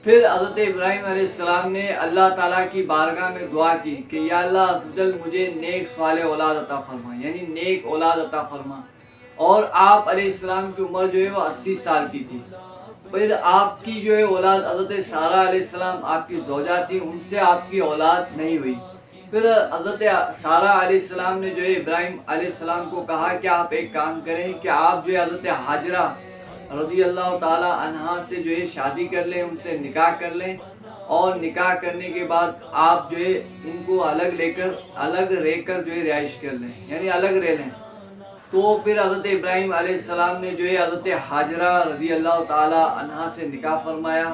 پھر حضرت ابراہیم علیہ السلام نے اللہ تعالیٰ کی بارگاہ میں دعا کی کہ یا اللہ عز و جل مجھے نیک صالح اولاد عطا فرما، یعنی نیک اولاد عطا فرما۔ اور آپ علیہ السلام کی عمر جو ہے وہ 80 سال کی تھی۔ پھر آپ کی جو ہے اولاد حضرت سارہ علیہ السلام آپ کی زوجہ تھی، ان سے آپ کی اولاد نہیں ہوئی۔ پھر حضرت سارہ علیہ السلام نے جو ہے ابراہیم علیہ السلام کو کہا کہ آپ ایک کام کریں کہ آپ جو ہے حضرت حاجرہ رضی اللہ تعالی عنہا سے جو ہے شادی کر لیں، ان سے نکاح کر لیں، اور نکاح کرنے کے بعد آپ جو ہے ان کو الگ رہ کر جو ہے رہائش کر لیں، یعنی الگ رہ لیں۔ تو پھر حضرت ابراہیم علیہ السلام نے جو ہے حضرت حاجرہ رضی اللہ تعالی عنہا سے نکاح فرمایا،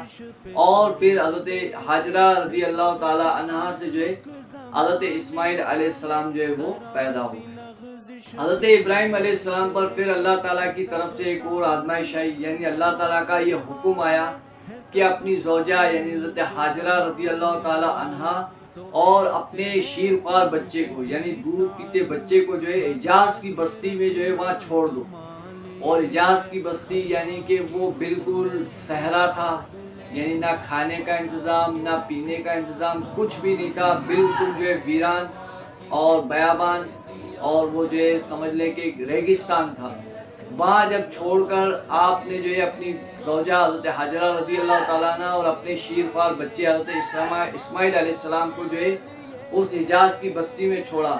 اور پھر حضرت حاجرہ رضی اللہ تعالی عنہا سے جو ہے حضرت اسماعیل علیہ السلام جو ہے وہ پیدا ہوئے۔ حضرت ابراہیم علیہ السلام پر پھر اللہ تعالیٰ کی طرف سے ایک اور آزمائش آئی، یعنی اللہ تعالیٰ کا یہ حکم آیا کہ اپنی زوجہ یعنی حضرت حاجرہ رضی اللہ تعالی عنہا اور اپنے شیر خوار بچے کو یعنی دودھ پیتے بچے کو جو ہے حجاز کی بستی میں جو ہے وہاں چھوڑ دو۔ اور حجاز کی بستی یعنی کہ وہ بالکل صحرا تھا، یعنی نہ کھانے کا انتظام نہ پینے کا انتظام، کچھ بھی نہیں تھا، بالکل جو ہے ویران اور بیابان، اور وہ جو ہے سمجھ لیں کہ ریگستان تھا۔ وہاں جب چھوڑ کر آپ نے جو ہے اپنی زوجہ حضرت حاجرہ رضی اللہ تعالیٰ عنہ اور اپنے شیر خوار بچے حضرت اسماعیل علیہ السلام کو جو ہے اس حجاز کی بستی میں چھوڑا،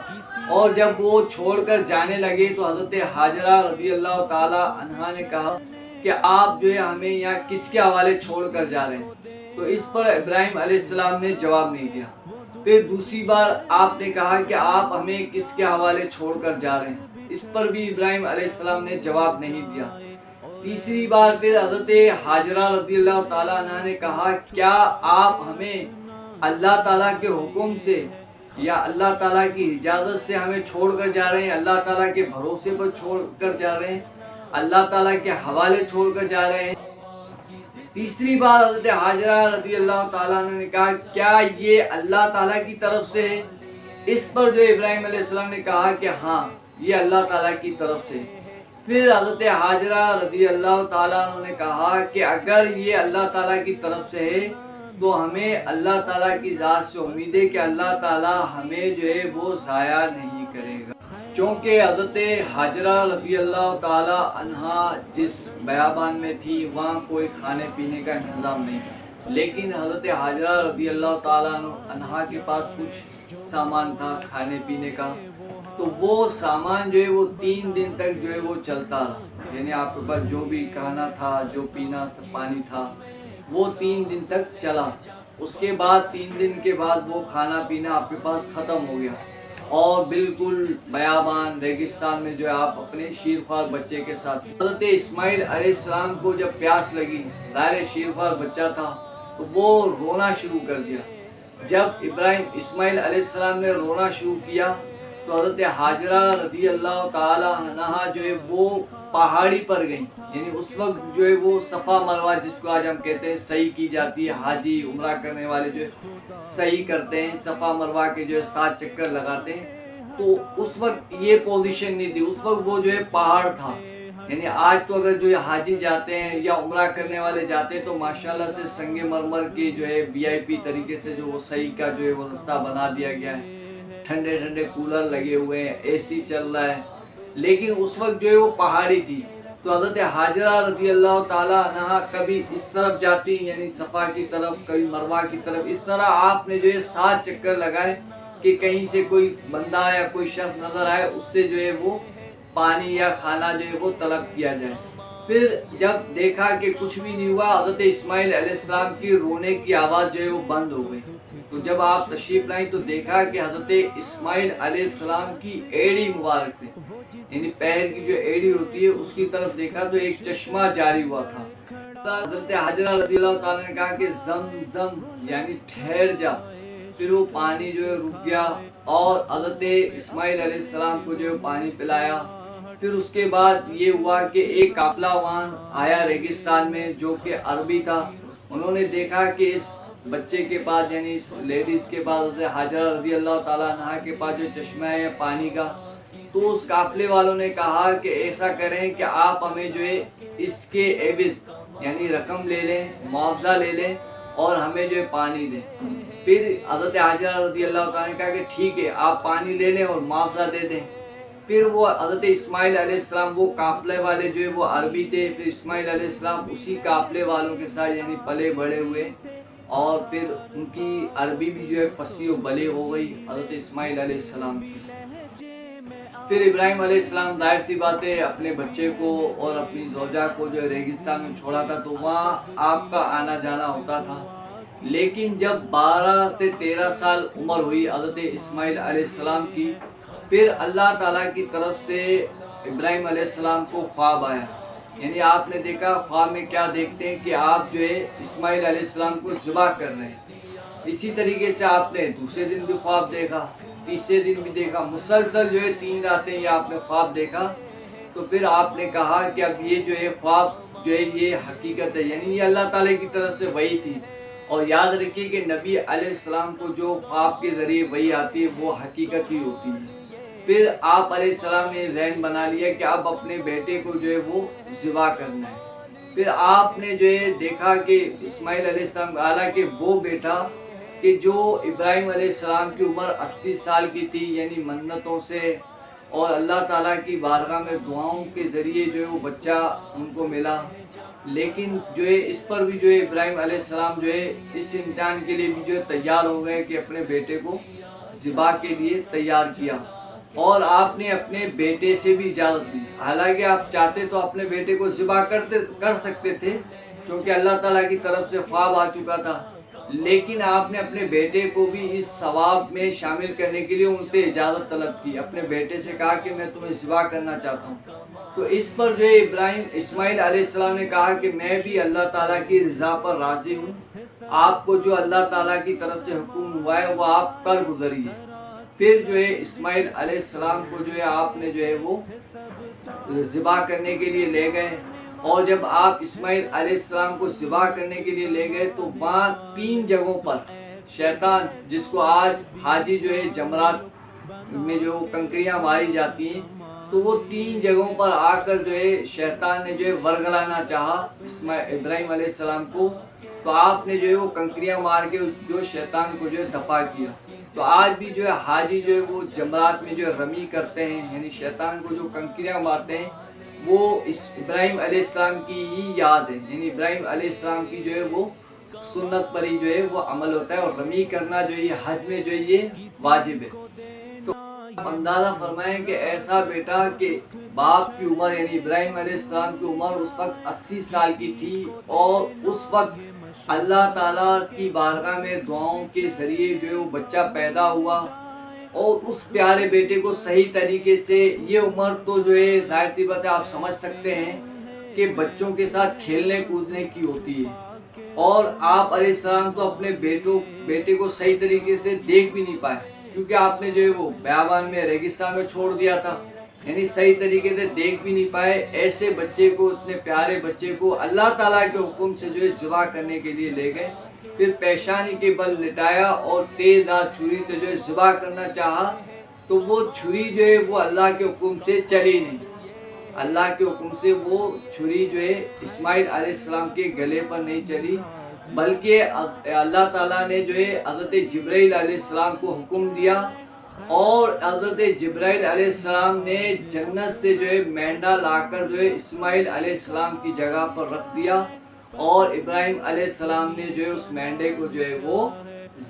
اور جب وہ چھوڑ کر جانے لگے تو حضرت حاجرہ رضی اللہ تعالیٰ عنہ نے کہا کہ آپ جو ہے ہمیں یہاں کس کے حوالے چھوڑ کر جا رہے ہیں؟ تو اس پر ابراہیم علیہ السلام نے جواب نہیں دیا۔ پھر دوسری بار آپ نے کہا کہ آپ ہمیں کس کے حوالے چھوڑ کر جا رہے ہیں؟ اس پر بھی ابراہیم علیہ السلام نے جواب نہیں دیا۔ تیسری بار پھر حضرت حاجرہ رضی اللہ تعالیٰ عنہ نے کہا کیا آپ ہمیں اللہ تعالیٰ کے حکم سے یا اللہ تعالیٰ کی اجازت سے ہمیں چھوڑ کر جا رہے ہیں؟ اللہ تعالیٰ کے بھروسے پر چھوڑ کر جا رہے ہیں؟ اللہ تعالیٰ کے حوالے چھوڑ کر جا رہے ہیں؟ تیسری بار حضرت حاجرہ رضی اللہ تعالیٰ عنہ نے کہا کیا یہ اللہ تعالیٰ کی طرف سے ہے؟ اس پر جو ابراہیم علیہ السلام نے کہا کہ ہاں یہ اللہ تعالیٰ کی طرف سے۔ پھر حضرت حاجرہ رضی اللہ تعالیٰ عنہ نے کہا کہ اگر یہ اللہ تعالیٰ کی طرف سے ہے تو ہمیں اللہ تعالیٰ کی ذات سے امید ہے کہ اللہ تعالیٰ ہمیں جو ہے وہ ضائع نہیں کرے گا، چونکہ حضرت حاجرہ رضی اللہ تعالی عنہا جس بیابان میں تھی وہاں کوئی کھانے پینے کا انتظام نہیں تھا، لیکن حضرت حاجرہ رضی اللہ تعالی عنہا کے پاس کچھ سامان تھا کھانے پینے کا، تو وہ سامان جو ہے وہ 3 دن تک جو ہے وہ چلتا رہا، یعنی آپ کے پاس جو بھی کھانا تھا جو پینا تھا پانی تھا وہ 3 دن تک چلا۔ اس کے بعد 3 دن کے بعد وہ کھانا پینا آپ کے پاس ختم ہو گیا، اور بالکل بیابان ریگستان میں جو ہے آپ اپنے شیر خوار بچے کے ساتھ۔ حضرت اسماعیل علیہ السلام کو جب پیاس لگی، ظاہر شیر خوار بچہ تھا تو وہ رونا شروع کر دیا۔ جب اسماعیل علیہ السلام نے رونا شروع کیا تو حضرت حاجرہ رضی اللہ تعالی عنہا جو ہے وہ پہاڑی پر گئیں، یعنی اس وقت جو ہے وہ صفا مروہ جس کو آج ہم کہتے ہیں صحیح کی جاتی ہے، حاجی عمرہ کرنے والے جو ہے صحیح کرتے ہیں، صفا مروہ کے جو ہے 7 چکر لگاتے ہیں، تو اس وقت یہ پوزیشن نہیں تھی، اس وقت وہ جو ہے پہاڑ تھا۔ یعنی آج تو اگر جو حاجی جاتے ہیں یا عمرہ کرنے والے جاتے ہیں تو ماشاءاللہ سے سنگ مرمر کے جو ہے VIP طریقے سے جو وہ صحیح کا جو ہے وہ رستہ بنا دیا گیا ہے، ٹھنڈے ٹھنڈے کولر لگے ہوئے ہیں، AC چل رہا ہے، لیکن اس وقت جو ہے وہ پہاڑی تھی۔ تو حضرت حاجرہ رضی اللہ تعالی عنہا کبھی اس طرف جاتی یعنی صفا کی طرف، کبھی مروہ کی طرف، اس طرح آپ نے جو ہے 7 چکر لگائے کہ کہیں سے کوئی بندہ یا کوئی شخص نظر آئے، اس سے جو ہے وہ پانی یا کھانا جو ہے وہ طلب کیا جائے۔ پھر جب دیکھا کہ کچھ بھی نہیں ہوا، حضرت اسماعیل علیہ السلام کی رونے کی آواز جو ہے وہ بند ہو گئی۔ تو جب آپ تشریف لائیں تو دیکھا کہ حضرت اسماعیل علیہ السلام کی ایڑی مبارک تھی، یعنی پیر کی جو ایڑی ہوتی ہے اس کی طرف دیکھا تو ایک چشمہ جاری ہوا تھا۔ حضرت حاجرہ رضی اللہ تعالیٰ نے کہا کہ زم زم یعنی ٹھہر جا، پھر وہ پانی جو ہے رک گیا، اور حضرت اسماعیل علیہ السلام کو جو ہے پانی پلایا۔ پھر اس کے بعد یہ ہوا کہ ایک قافلہ وہاں آیا ریگستان میں جو کہ عربی تھا، انہوں نے دیکھا کہ اس بچے کے پاس یعنی اس لیڈیز کے پاس حضرت حاجرہ رضی اللہ تعالیٰ عنہا کے پاس جو چشمہ ہے پانی کا، تو اس قافلے والوں نے کہا کہ ایسا کریں کہ آپ ہمیں جو ہے اس کے عوض یعنی رقم لے لیں، معاوضہ لے لیں، اور ہمیں جو ہے پانی دیں۔ پھر حضرت حاجرہ رضی اللہ تعالیٰ نے کہا کہ ٹھیک ہے آپ پانی لے لیں اور معاوضہ دے دیں۔ پھر وہ حضرت اسماعیل علیہ السلام وہ قافلے والے جو ہے وہ عربی تھے، پھر اسماعیل علیہ السلام اسی قافلے والوں کے ساتھ یعنی پلے بڑے ہوئے، اور پھر ان کی عربی بھی جو ہے فصیح و بلیغ ہو گئی حضرت اسماعیل علیہ السلام کی۔ پھر ابراہیم علیہ السلام ظاہر سی بات ہے اپنے بچے کو اور اپنی زوجہ کو جو ہے ریگستان میں چھوڑا تھا، تو وہاں آپ کا آنا جانا ہوتا تھا۔ لیکن جب 12 سے 13 سال عمر ہوئی حضرت اسماعیل علیہ السلام کی، پھر اللہ تعالیٰ کی طرف سے ابراہیم علیہ السلام کو خواب آیا۔ یعنی آپ نے دیکھا خواب میں کیا دیکھتے ہیں کہ آپ جو ہے اسماعیل علیہ السلام کو ذبح کر رہے ہیں۔ اسی طریقے سے آپ نے دوسرے دن بھی خواب دیکھا، تیسرے دن بھی دیکھا، مسلسل جو ہے 3 راتیں یہ آپ نے خواب دیکھا۔ تو پھر آپ نے کہا کہ اب یہ جو ہے خواب جو ہے یہ حقیقت ہے، یعنی یہ اللہ تعالیٰ کی طرف سے وحی تھی۔ اور یاد رکھیے کہ نبی علیہ السلام کو جو خواب کے ذریعے وحی آتی ہے وہ حقیقت ہی ہوتی ہے۔ پھر آپ علیہ السلام نے ذہن بنا لیا کہ اب اپنے بیٹے کو جو ہے وہ ذبح کرنا ہے۔ پھر آپ نے جو ہے دیکھا کہ اسماعیل علیہ السلام، حالانکہ وہ بیٹا کہ جو ابراہیم علیہ السلام کی عمر 80 سال کی تھی، یعنی منتوں سے اور اللہ تعالیٰ کی بارگاہ میں دعاؤں کے ذریعے جو ہے وہ بچہ ان کو ملا، لیکن جو ہے اس پر بھی جو ہے ابراہیم علیہ السلام جو ہے اس امتحان کے لیے بھی جو ہے تیار ہو گئے کہ اپنے بیٹے کو ذبح کے لیے تیار کیا۔ اور آپ نے اپنے بیٹے سے بھی اجازت دی، حالانکہ آپ چاہتے تو اپنے بیٹے کو ذبح کر سکتے تھے کیونکہ اللہ تعالیٰ کی طرف سے خواب آ چکا تھا، لیکن آپ نے اپنے بیٹے کو بھی اس ثواب میں شامل کرنے کے لیے ان سے اجازت طلب کی، اپنے بیٹے سے کہا کہ میں تمہیں ذبح کرنا چاہتا ہوں۔ تو اس پر جو ہے اسماعیل علیہ السلام نے کہا کہ میں بھی اللہ تعالیٰ کی رضا پر راضی ہوں، آپ کو جو اللہ تعالیٰ کی طرف سے حکم ہوا ہے وہ آپ کر گزریے۔ پھر جو ہے اسماعیل علیہ السلام کو جو ہے آپ نے جو ہے وہ ذبح کرنے کے لیے لے گئے، اور جب آپ اسماعیل علیہ السلام کو ذبح کرنے کے لیے لے گئے تو وہاں 3 جگہوں پر شیطان، جس کو آج حاجی جو ہے جمرات میں جو کنکریاں ماری جاتی ہیں، تو وہ 3 جگہوں پر آ کر جو ہے شیطان نے جو ہے ورگلانا چاہا ابراہیم علیہ السلام کو، تو آپ نے جو ہے وہ کنکریاں مار کے جو شیطان کو جو ہے دفع کیا۔ تو آج بھی جو ہے حاجی جو ہے وہ جمرات میں جو ہے رمی کرتے ہیں، یعنی شیطان کو جو کنکریاں مارتے ہیں، وہ اس ابراہیم علیہ السلام کی ہی یاد ہے، یعنی ابراہیم علیہ السلام کی جو ہے وہ سنت پر ہی جو ہے وہ عمل ہوتا ہے، اور رمی کرنا جو ہے یہ حج میں جو ہے یہ واجب ہے۔ تو آپ اندازہ فرمائیں کہ ایسا بیٹا کہ باپ کی عمر یعنی ابراہیم علیہ السلام کی عمر اس وقت 80 سال کی تھی، اور اس وقت اللہ تعالیٰ کی بارگاہ میں دعاؤں کے ذریعے جو ہے وہ بچہ پیدا ہوا، اور اس پیارے بیٹے کو صحیح طریقے سے، یہ عمر تو جو ہے ظاہر سی بات ہے آپ سمجھ سکتے ہیں کہ بچوں کے ساتھ کھیلنے کودنے کی ہوتی ہے، اور آپ علیہ السلام تو اپنے بیٹے کو صحیح طریقے سے دیکھ بھی نہیں پائے، کیونکہ آپ نے جو ہے وہ بیابان میں ریگستان میں چھوڑ دیا تھا، یعنی صحیح طریقے سے دیکھ بھی نہیں پائے۔ ایسے بچے کو، اتنے پیارے بچے کو اللہ تعالیٰ کے حکم سے جو ہے ذبح کرنے کے لیے لے گئے، پھر پیشانی کے بل لٹایا اور تیز دھار چھری سے جو ہے ذبح کرنا چاہا، تو وہ چھری جو ہے وہ اللہ کے حکم سے چلی نہیں، اللہ کے حکم سے وہ چھری جو ہے اسماعیل علیہ السلام کے گلے پر نہیں چلی، بلکہ اللہ تعالیٰ نے جو ہے حضرت جبرائیل علیہ السلام کو حکم دیا، اور حضرت جبرائیل علیہ السلام نے جنت سے جو ہے مینڈا لا کر جو ہے اسماعیل علیہ السلام کی جگہ پر رکھ دیا، اور ابراہیم علیہ السلام نے جو ہے اس مینڈے کو جو ہے وہ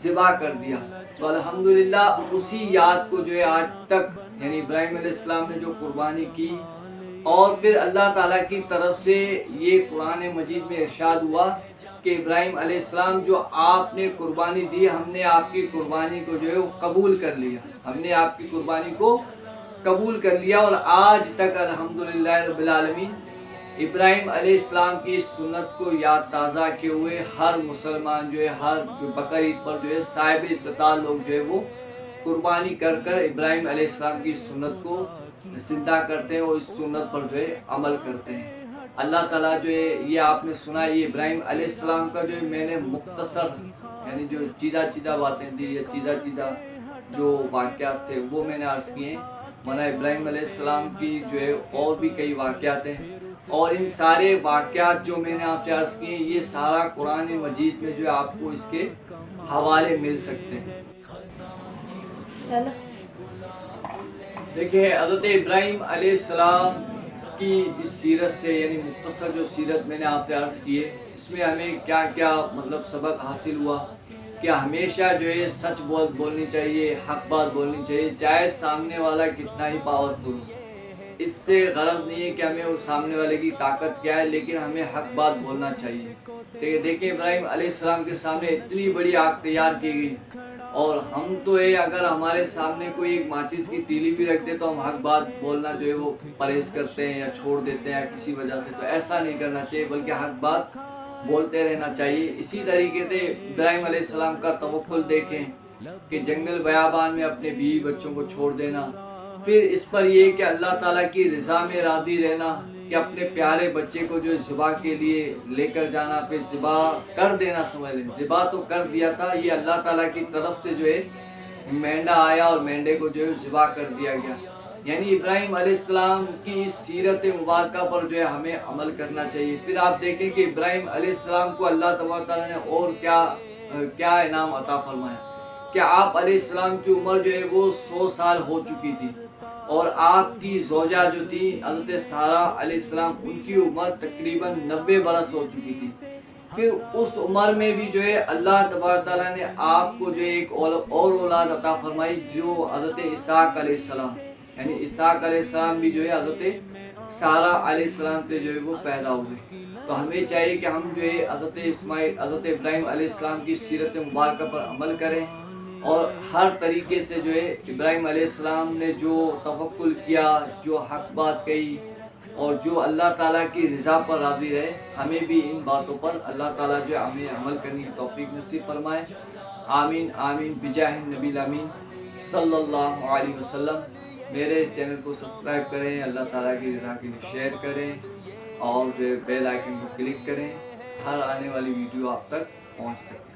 ذبح کر دیا۔ تو الحمدللہ اسی یاد کو جو ہے آج تک، یعنی ابراہیم علیہ السلام نے جو قربانی کی، اور پھر اللہ تعالیٰ کی طرف سے یہ قرآن مجید میں ارشاد ہوا کہ ابراہیم علیہ السلام جو آپ نے قربانی دی، ہم نے آپ کی قربانی کو جو ہے وہ قبول کر لیا، ہم نے آپ کی قربانی کو قبول کر لیا، اور آج تک الحمدللہ رب العالمین ابراہیم علیہ السلام کی اس سنت کو یاد تازہ کیے ہوئے ہر مسلمان جو ہے ہر بقرعید پر جو ہے صاحب استطاعت لوگ جو ہے وہ قربانی کر کر ابراہیم علیہ السلام کی سنت کو زندہ کرتے ہیں اور اس سنت پر جو ہے عمل کرتے ہیں۔ اللہ تعالیٰ جو ہے یہ آپ نے سنا، یہ ابراہیم علیہ السلام کا جو ہے میں نے مختصر یعنی جو چیدہ باتیں تھی یا چیدہ جو واقعات تھے وہ میں نے عرض کیے ہیں۔ مولانا ابراہیم علیہ السلام کی جو ہے اور بھی کئی واقعات ہیں، اور ان سارے واقعات جو میں نے آپ سے عرض کیے یہ سارا قرآن مجید میں جو ہے آپ کو اس کے حوالے مل سکتے ہیں۔ چلو دیکھیں حضرت ابراہیم علیہ السلام کی اس سیرت سے، یعنی مختصر جو سیرت میں نے آپ سے عرض کی ہے، اس میں ہمیں کیا کیا مطلب سبق حاصل ہوا کہ ہمیشہ جو ہے سچ بولنی چاہیے، حق بات بولنی چاہیے، چاہے سامنے والا کتنا ہی پاورفل ہو۔ اس سے غرض نہیں ہے کہ ہمیں اس سامنے والے کی طاقت کیا ہے، لیکن ہمیں حق بات بولنا چاہیے۔ دیکھیں ابراہیم علیہ السلام کے سامنے اتنی بڑی آگ تیار کی گئی، اور ہم تو اگر ہمارے سامنے کوئی ایک ماچس کی تیلی بھی رکھ دے تو ہم حق بات بولنا جو ہے وہ پرہیز کرتے ہیں یا چھوڑ دیتے ہیں یا کسی وجہ سے، تو ایسا نہیں کرنا چاہیے، بلکہ حق بات بولتے رہنا چاہیے۔ اسی طریقے سے ابراہیم علیہ السلام کا توکل دیکھیں کہ جنگل بیابان میں اپنے بیوی بچوں کو چھوڑ دینا، پھر اس پر یہ کہ اللہ تعالیٰ کی رضا میں راضی رہنا کہ اپنے پیارے بچے کو جو ذبح کے لیے لے کر جانا، پھر ذبح کر دینا، سمجھ لیں ذبح تو کر دیا تھا، یہ اللہ تعالیٰ کی طرف سے جو ہے مینڈا آیا اور مینڈے کو جو ہے ذبح کر دیا گیا۔ یعنی ابراہیم علیہ السلام کی اس سیرت مبارکہ پر جو ہے ہمیں عمل کرنا چاہیے۔ پھر آپ دیکھیں کہ ابراہیم علیہ السلام کو اللہ تبارک تعالیٰ نے اور کیا انعام عطا فرمایا کہ آپ علیہ السلام کی عمر جو ہے وہ 100 سال ہو چکی تھی، اور آپ کی زوجہ جو تھی حضرت سارہ علیہ السلام، ان کی عمر تقریباً 90 برس ہو چکی تھی۔ پھر اس عمر میں بھی جو ہے اللہ تبارک تعالیٰ نے آپ کو جو ایک اور اولاد عطا فرمائی، جو حضرت اسحاق علیہ السلام، یعنی اسحاق علیہ السلام بھی جو ہے حضرت سارہ علیہ السلام سے جو ہے وہ پیدا ہوئے۔ تو ہمیں چاہیے کہ ہم جو ہے حضرت ابراہیم علیہ السلام کی سیرت مبارکہ پر عمل کریں، اور ہر طریقے سے جو ہے ابراہیم علیہ السلام نے جو توکل کیا، جو حق بات کہی، اور جو اللہ تعالیٰ کی رضا پر راضی رہے، ہمیں بھی ان باتوں پر اللہ تعالیٰ جو ہمیں عمل کرنے کی توفیق نصیب فرمائے۔ آمین آمین بجاہ نبی الامین صلی اللہ علیہ وسلم۔ میرے چینل کو سبسکرائب کریں، اللہ تعالیٰ کی رضا کے لیے شیئر کریں، اور بیل آئیکن کو کلک کریں، ہر آنے والی ویڈیو آپ تک پہنچ سکے۔